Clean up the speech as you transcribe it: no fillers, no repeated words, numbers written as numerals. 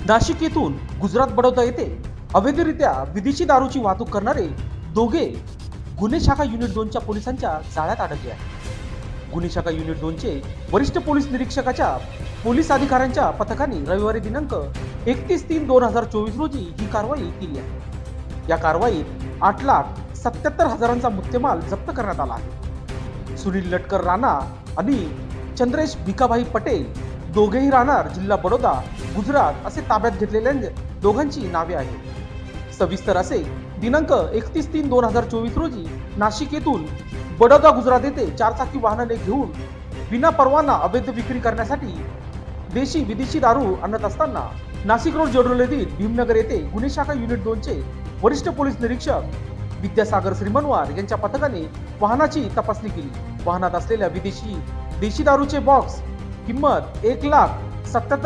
नाशिक येथून गुजरात बडोदा येथे अवैधरित्या विदेशी दारूची वाहतूक करणारे दोघे गुन्हे शाखा युनिट 2च्या पोलिसांच्या जाळ्यात अडकले आहेत। गुन्हे शाखा युनिट 2चे वरिष्ठ पोलीस निरीक्षकाच्या पोलीस अधिकाऱ्यांच्या पथकाने रविवारी दिनांक 31/3/2024 रोजी ही कारवाई केली आहे। या कारवाईत 8,77,000चा मुद्देमाल जप्त करण्यात आला आहे। सुनील लटकर राणा आणि चंद्रेश भिकाभाई पटेल दोघेही राहणार जिल्हा बडोदा गुजरात असे ताब्यात घेतलेल्या दोघांची नावे आहेत। सविस्तर असे दिनांक 31/3/2024 रोजी नाशिक येथून बडोदा गुजरात येथे चारचाकी वाहनाने घेऊन विना परवाना अवैध विक्री करण्यासाठी देशी विदेशी दारू आणत असताना नाशिक रोड जोडोल येथील भीमनगर येथे गुन्हे शाखा युनिट 2चे वरिष्ठ पोलीस निरीक्षक विद्यासागर श्रीमनवार यांच्या पथकाने वाहनाची तपासणी केली। वाहनात असलेल्या देशी दारूचे बॉक्स किंमत 1,77,000